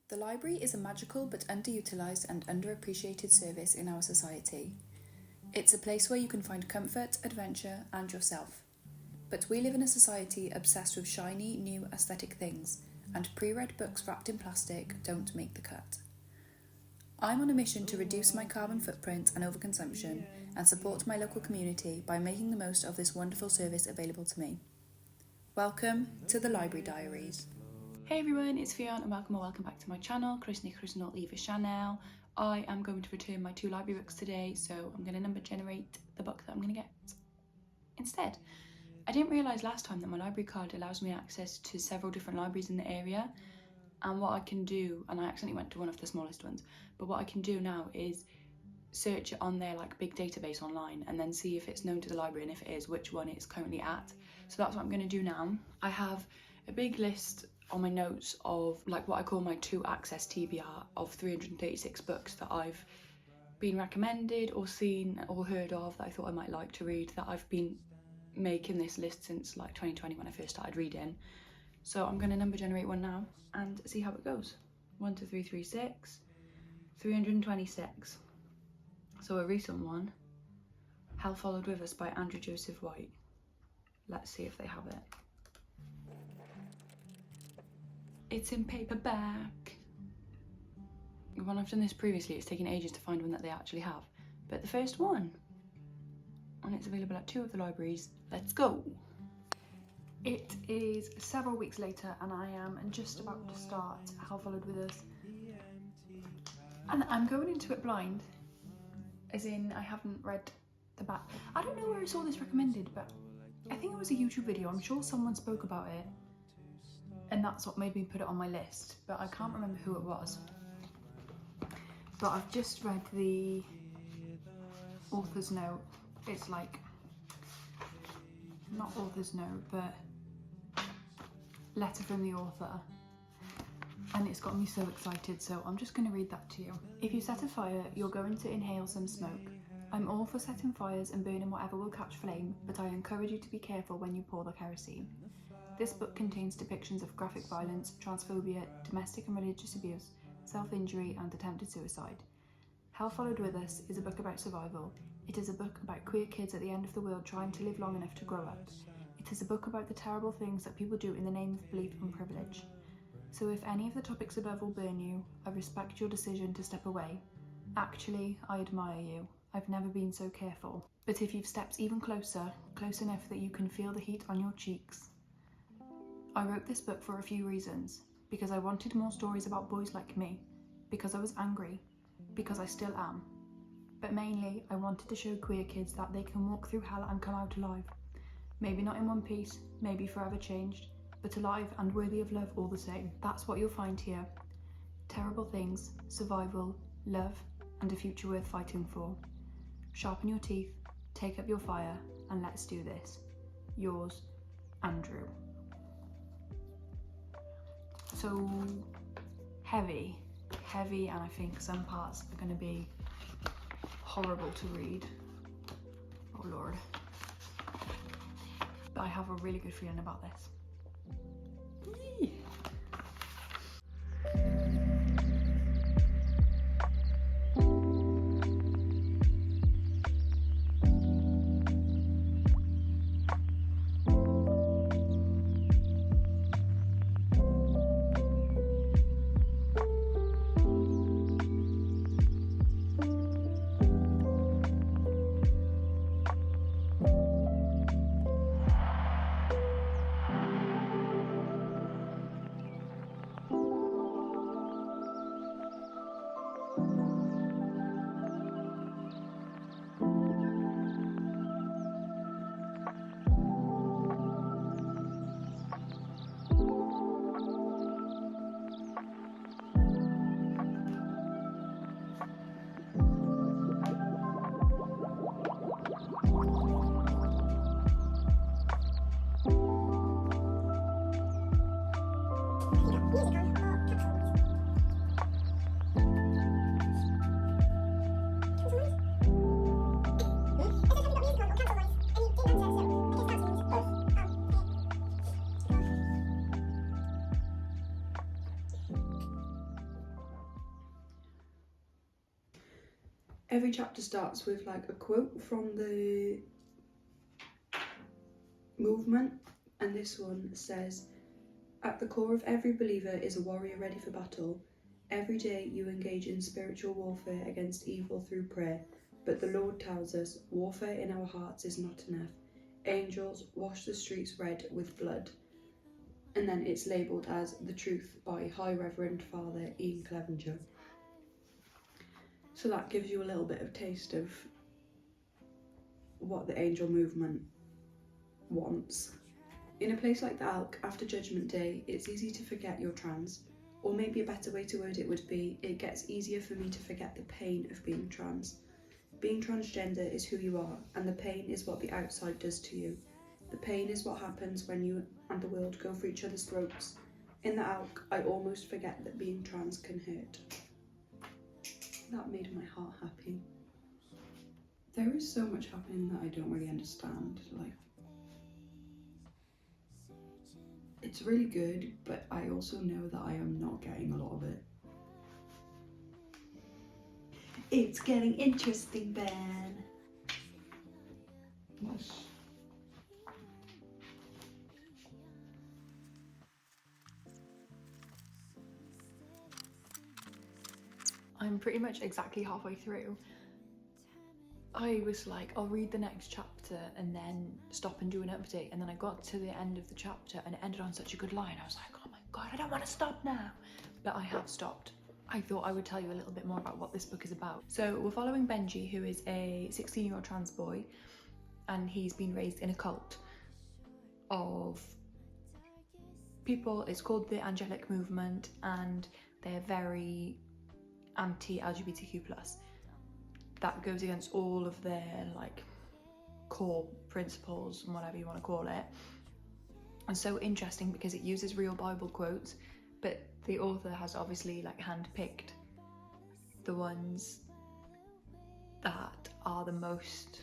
The library is a magical but underutilised and underappreciated service in our society. It's a place where you can find comfort, adventure, and yourself. But we live in a society obsessed with shiny, new aesthetic things, and pre-read books wrapped in plastic don't make the cut. I'm on a mission to reduce my carbon footprint and overconsumption and support my local community by making the most of this wonderful service available to me. Welcome to the Library Diaries. Hey everyone, it's Fionn and welcome back to my channel, Chris Not Leave a Channel. I am going to return my 2 library books today, so I'm going to number generate the book that I'm going to get instead. I didn't realise last time that my library card allows me access to several different libraries in the area, and what I can do, and I accidentally went to one of the smallest ones, but what I can do now is search it on their big database online and then see if it's known to the library, and if it is, which one it's currently at. So that's what I'm going to do now. I have a big list on my notes of what I call my 2 access TBR of 336 books that I've been recommended or seen or heard of that I thought I might like to read, that I've been making this list since 2020 when I first started reading. So I'm going to number generate one now and see how it goes. 1 2 3 3 6 326. So a recent one, Hell Followed With Us by Andrew Joseph White. Let's see if they have it. It's in paperback. When I've done this previously, it's taken ages to find one that they actually have. But the first one, and it's available at 2 of the libraries. Let's go. It is several weeks later and I am just about to start Hell Followed With Us. And I'm going into it blind, as in I haven't read the back. I don't know where I saw this recommended, but I think it was a YouTube video. I'm sure someone spoke about it, and that's what made me put it on my list, but I can't remember who it was. But I've just read the author's note. It's not author's note, but letter from the author. And it's got me so excited, so I'm just going to read that to you. If you set a fire, you're going to inhale some smoke. I'm all for setting fires and burning whatever will catch flame, but I encourage you to be careful when you pour the kerosene. This book contains depictions of graphic violence, transphobia, domestic and religious abuse, self-injury and attempted suicide. Hell Followed With Us is a book about survival. It is a book about queer kids at the end of the world trying to live long enough to grow up. It is a book about the terrible things that people do in the name of belief and privilege. So if any of the topics above will burn you, I respect your decision to step away. Actually, I admire you. I've never been so careful. But if you've stepped even closer, close enough that you can feel the heat on your cheeks. I wrote this book for a few reasons. Because I wanted more stories about boys like me. Because I was angry. Because I still am. But mainly, I wanted to show queer kids that they can walk through hell and come out alive. Maybe not in one piece, maybe forever changed, but alive and worthy of love all the same. That's what you'll find here. Terrible things, survival, love, and a future worth fighting for. Sharpen your teeth, take up your fire, and let's do this. Yours, Andrew. So, heavy, and I think some parts are going to be horrible to read. Oh Lord. But I have a really good feeling about this. Yee. every chapter starts with like a quote from the movement, and this one says, "At the core of every believer is a warrior ready for battle. Every day you engage in spiritual warfare against evil through prayer, but the Lord tells us warfare in our hearts is not enough. Angels wash the streets red with blood." And then it's labelled as The Truth by High Reverend Father Ian Clevenger. So that gives you a little bit of taste of what the angel movement wants. In a place like the Alk, after Judgment Day, it's easy to forget you're trans. Or maybe a better way to word it would be, it gets easier for me to forget the pain of being trans. Being transgender is who you are, and the pain is what the outside does to you. The pain is what happens when you and the world go for each other's throats. In the Alk, I almost forget that being trans can hurt. That made my heart happy. There is so much happening that I don't really understand. Like, it's really good, but I also know that I am not getting a lot of it. It's getting interesting, Ben. Yes. I'm pretty much exactly halfway through. I was like, I'll read the next chapter and then stop and do an update, and then I got to the end of the chapter and it ended on such a good line. I was like, oh my god, I don't want to stop now. But I have stopped. I thought I would tell you a little bit more about what this book is about. So we're following Benji, who is a 16-year-old trans boy, and he's been raised in a cult of people. It's called the Angelic Movement, and they're very anti-LGBTQ+. That goes against all of their like core principles and whatever you want to call it. And so interesting because it uses real Bible quotes, but the author has obviously like handpicked the ones that are the most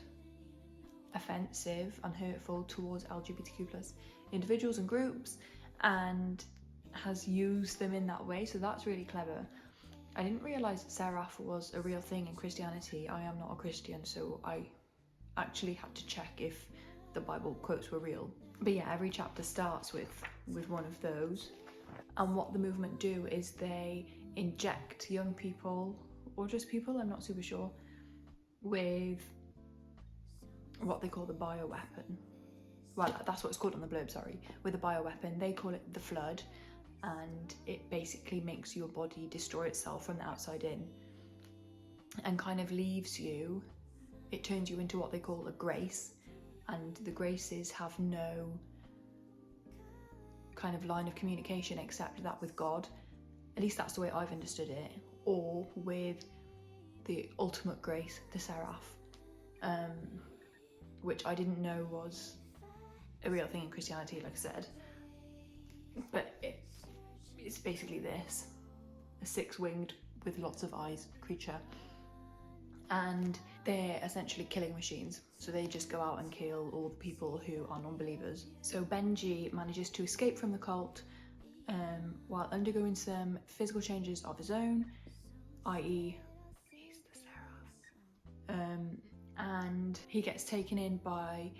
offensive and hurtful towards LGBTQ+ individuals and groups, and has used them in that way. So that's really clever. I didn't realise that Seraph was a real thing in Christianity. I am not a Christian, so I actually had to check if the Bible quotes were real. But yeah, every chapter starts with one of those. And what the movement do is they inject young people, or just people, I'm not super sure, with what they call the bioweapon. Well, that's what it's called on the blurb, sorry. With a bioweapon, they call it the Flood, and it basically makes your body destroy itself from the outside in and kind of leaves you, it turns you into what they call a grace, and the graces have no kind of line of communication except that with God. At least that's the way I've understood it, or with the ultimate grace, the Seraph, which I didn't know was a real thing in Christianity, like I said. But it's basically this, a six-winged with lots of eyes creature, and they're essentially killing machines. So they just go out and kill all the people who are non-believers. So Benji manages to escape from the cult while undergoing some physical changes of his own, i.e. he's the Seraph. And he gets taken in by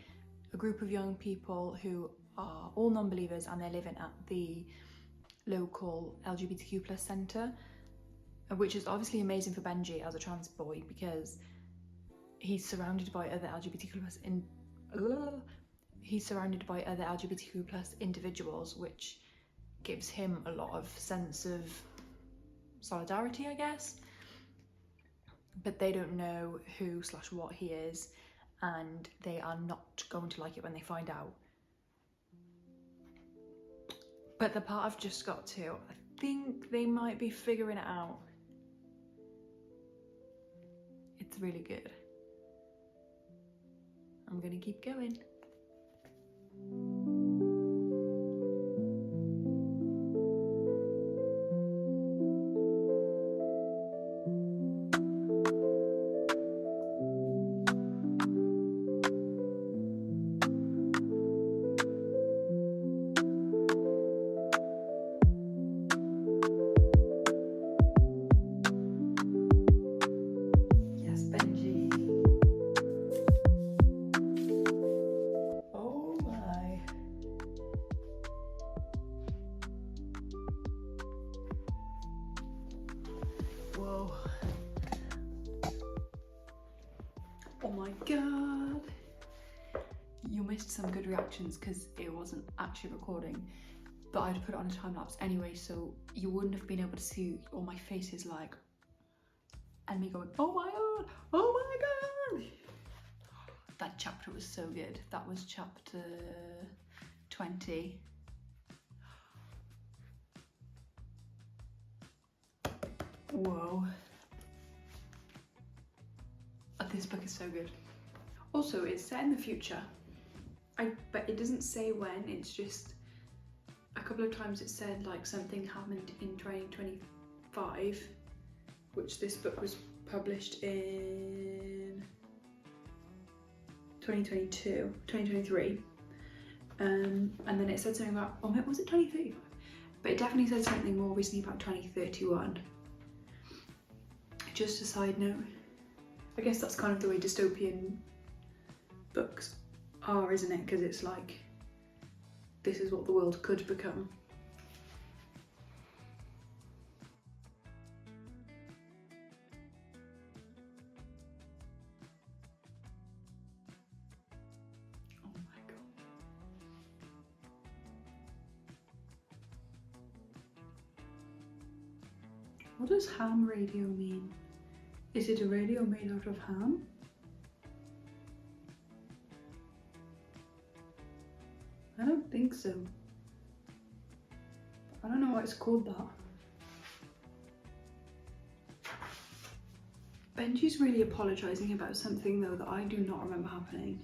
a group of young people who are all non-believers, and they're living at the local LGBTQ+ centre, which is obviously amazing for Benji as a trans boy because he's surrounded by other LGBTQ+ individuals, which gives him a lot of sense of solidarity, I guess. But they don't know who/what he is, and they are not going to like it when they find out. But the part I've just got to, I think they might be figuring it out. It's really good. I'm gonna keep going. Yes, Benji Whoa. Oh my god. You missed some good reactions because it wasn't actually recording, but I'd put it on a time lapse anyway, so you wouldn't have been able to see all my faces like, and me going, oh my god, oh my god. That chapter was so good. That was chapter 20. Whoa. This book is so good. Also, it's set in the future. But it doesn't say when, it's just a couple of times it said like something happened in 2025, which this book was published in 2023. And then it said something about, oh, was it 2035? But it definitely said something more recently about 2031. Just a side note. I guess that's kind of the way dystopian books are, isn't it? Because it's like, this is what the world could become. Oh my god. What does ham radio mean? Is it a radio made out of ham? I don't think so. I don't know why it's called that. Benji's really apologising about something though that I do not remember happening.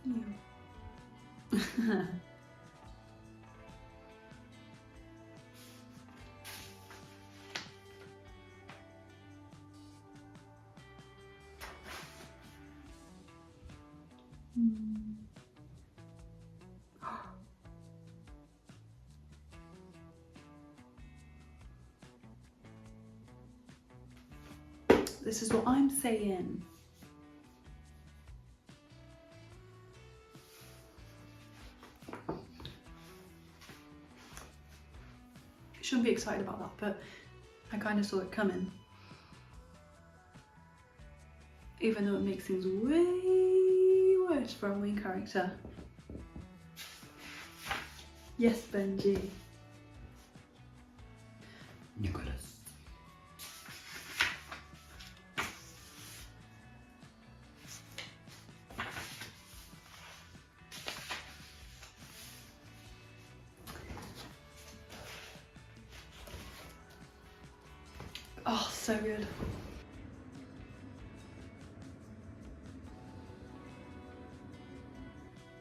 Yeah. This is what I'm saying. Shouldn't be excited about that, but I kind of saw it coming. Even though it makes things way worse for our main character. Yes, Benji. Nicholas. Oh, so good.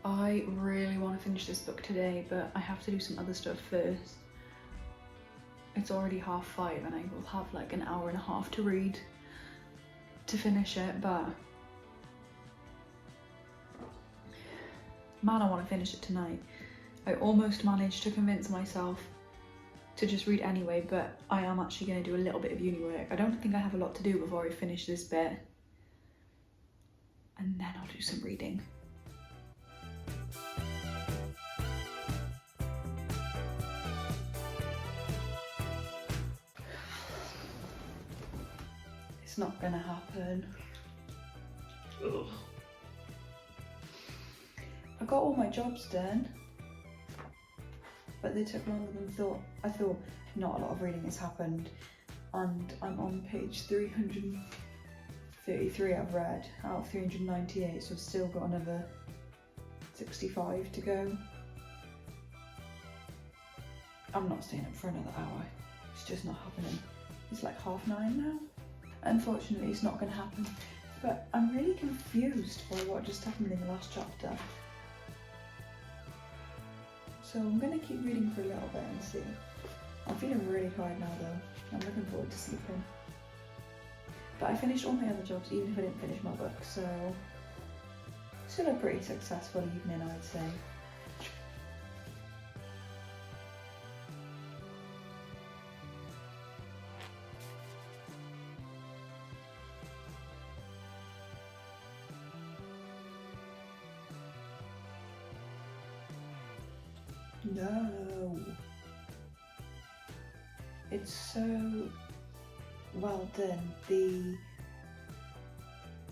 I really want to finish this book today, but I have to do some other stuff first. It's already 5:30 and I will have like an hour and a half to read to finish it, but man, I want to finish it tonight. I almost managed to convince myself to just read anyway, but I am actually going to do a little bit of uni work. I don't think I have a lot to do before I finish this bit, and then I'll do some reading. It's not gonna happen. Ugh. I got all my jobs done, but they took longer than I thought not a lot of reading has happened, and I'm on page 333 I've read out of 398, so I've still got another 65 to go. I'm not staying up for another hour. It's just not happening. It's like 9:30 now. Unfortunately, it's not going to happen, but I'm really confused by what just happened in the last chapter. So I'm going to keep reading for a little bit and see. I'm feeling really tired now though. I'm looking forward to sleeping. But I finished all my other jobs even if I didn't finish my book, so still a pretty successful evening, I'd say. No. It's so well done. The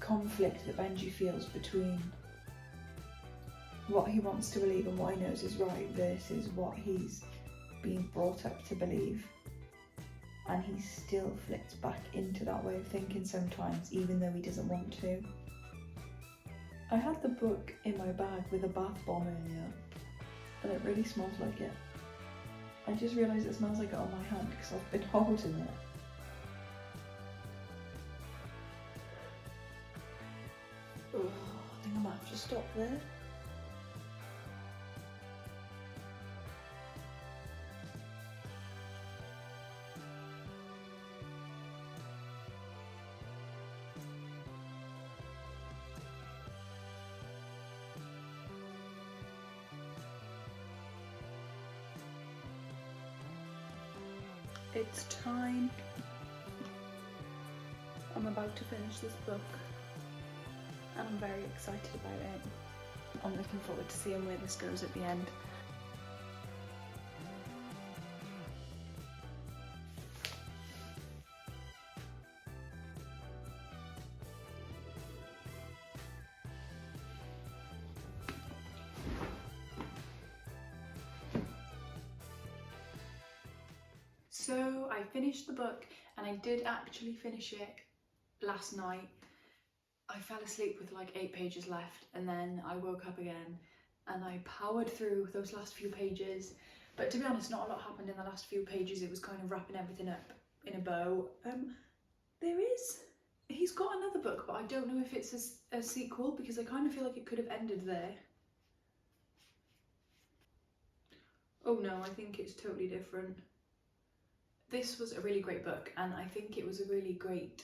conflict that Benji feels between what he wants to believe and what he knows is right versus what he's being brought up to believe. And he still flicks back into that way of thinking sometimes, even though he doesn't want to. I had the book in my bag with a bath bomb earlier, and it really smells like it. I just realised it smells like it on my hand because I've been holding it. Ugh, I think I might have to stop there. It's time. I'm about to finish this book and I'm very excited about it. I'm looking forward to seeing where this goes at the end. So I finished the book, and I did actually finish it last night. I fell asleep with like 8 pages left, and then I woke up again and I powered through those last few pages. But to be honest, not a lot happened in the last few pages. It was kind of wrapping everything up in a bow. He's got another book, but I don't know if it's a sequel, because I kind of feel like it could have ended there. Oh no, I think it's totally different. This was a really great book, and I think it was a really great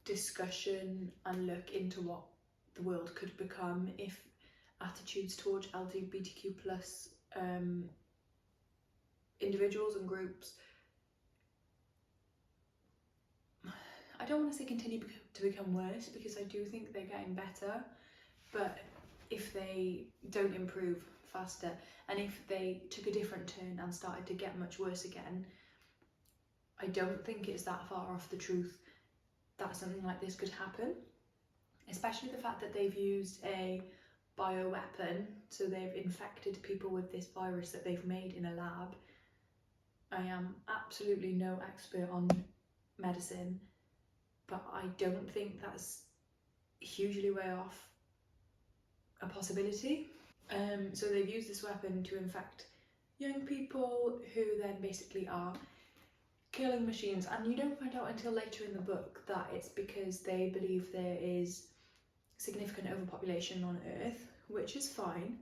discussion and look into what the world could become if attitudes towards LGBTQ plus individuals and groups, I don't want to say continue to become worse, because I do think they're getting better, but if they don't improve faster, and if they took a different turn and started to get much worse again, I don't think it's that far off the truth that something like this could happen, especially the fact that they've used a bioweapon, so they've infected people with this virus that they've made in a lab. I am absolutely no expert on medicine, but I don't think that's hugely way off a possibility. So they've used this weapon to infect young people who then basically are killing machines, and you don't find out until later in the book that it's because they believe there is significant overpopulation on Earth, which is fine,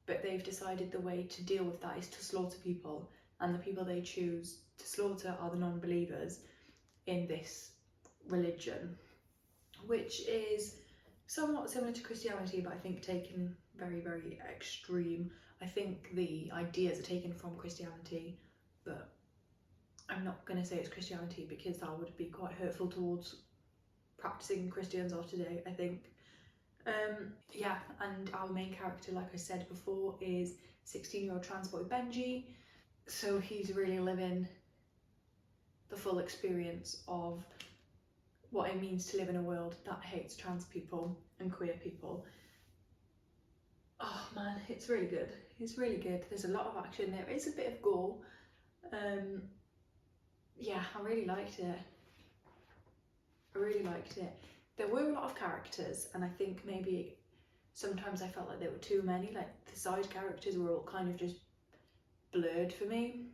but they've decided the way to deal with that is to slaughter people, and the people they choose to slaughter are the non-believers in this religion, which is somewhat similar to Christianity, but I think taken very, very extreme. I think the ideas are taken from Christianity, but I'm not going to say it's Christianity because that would be quite hurtful towards practicing Christians of today, I think. Yeah, and our main character, like I said before, is 16-year-old trans boy Benji. So he's really living the full experience of what it means to live in a world that hates trans people and queer people. Oh man, it's really good. It's really good. There's a lot of action. There is a bit of gore. Yeah, I really liked it. There were a lot of characters, and I think maybe sometimes I felt like there were too many. Like the side characters were all kind of just blurred for me.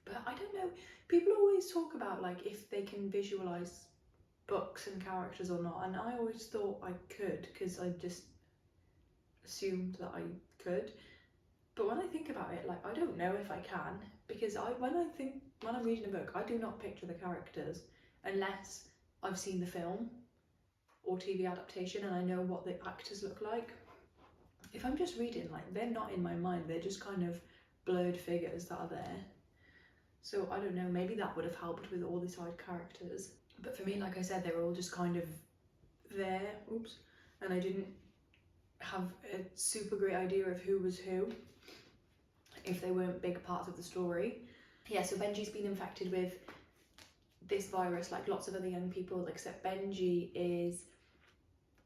But I don't know. People always talk about like if they can visualize books and characters or not, and I always thought I could, because I just assumed that I could. But when I think about it, like I don't know if I can, because when I'm reading a book, I do not picture the characters unless I've seen the film or TV adaptation and I know what the actors look like. If I'm just reading, like they're not in my mind, they're just kind of blurred figures that are there. So I don't know, maybe that would have helped with all the side characters. But for me, like I said, they were all just kind of there, and I didn't have a super great idea of who was who. if they weren't big parts of the story. Yeah, so Benji's been infected with this virus like lots of other young people, except Benji is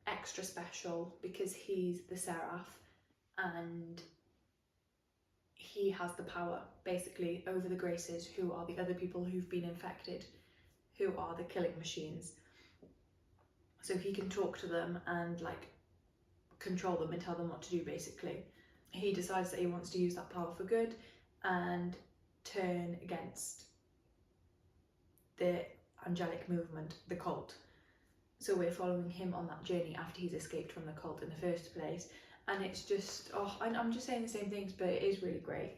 extra special because he's the Seraph and he has the power basically over the Graces, who are the other people who've been infected, who are the killing machines. So he can talk to them and like control them and tell them what to do basically. He decides that he wants to use that power for good and turn against the angelic movement, the cult. So we're following him on that journey after he's escaped from the cult in the first place. And it's just, oh, I'm just saying the same things, but it is really great.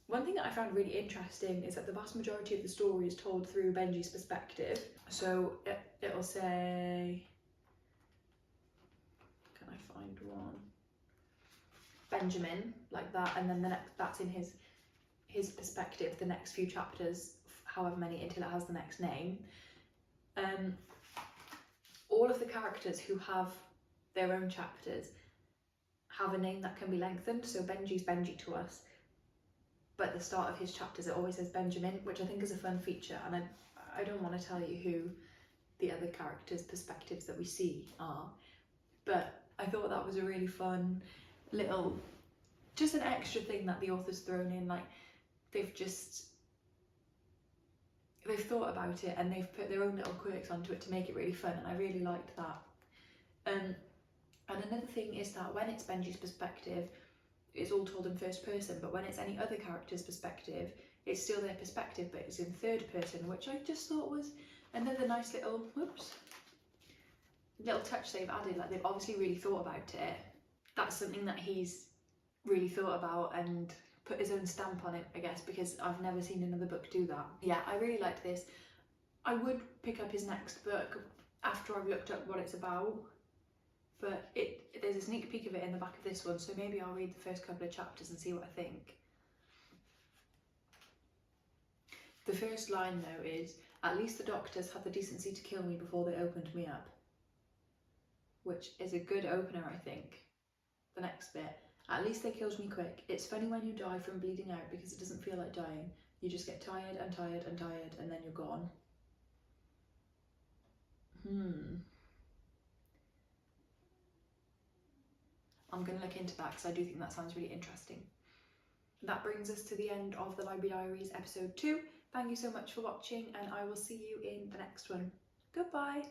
One thing that I found really interesting is that the vast majority of the story is told through Benji's perspective. So it'll say, can I find one? Benjamin, like that, and then the next, that's in his perspective, the next few chapters, however many until it has the next name. All of the characters who have their own chapters have a name that can be lengthened. So Benji's Benji to us, but at the start of his chapters it always says Benjamin, which I think is a fun feature, and I don't want to tell you who the other characters' perspectives that we see are, but I thought that was a really fun little, just an extra thing that the author's thrown in. Like they've thought about it and they've put their own little quirks onto it to make it really fun, and I really liked that. And another thing is that when it's Benji's perspective, it's all told in first person, but when it's any other character's perspective, it's still their perspective, but it's in third person, which I just thought was another nice little, little touch they've added. Like they've obviously really thought about it. That's something that he's really thought about and put his own stamp on it, I guess, because I've never seen another book do that. Yeah, I really liked this. I would pick up his next book after I've looked up what it's about, but there's a sneak peek of it in the back of this one, so maybe I'll read the first couple of chapters and see what I think. The first line though is, "At least the doctors had the decency to kill me before they opened me up," which is a good opener, I think. The next bit, "At least they killed me quick. It's funny when you die from bleeding out because it doesn't feel like dying. You just get tired and tired and tired and then you're gone." I'm going to look into that because I do think that sounds really interesting. That brings us to the end of the Library Diaries episode 2. Thank you so much for watching, and I will see you in the next one. Goodbye!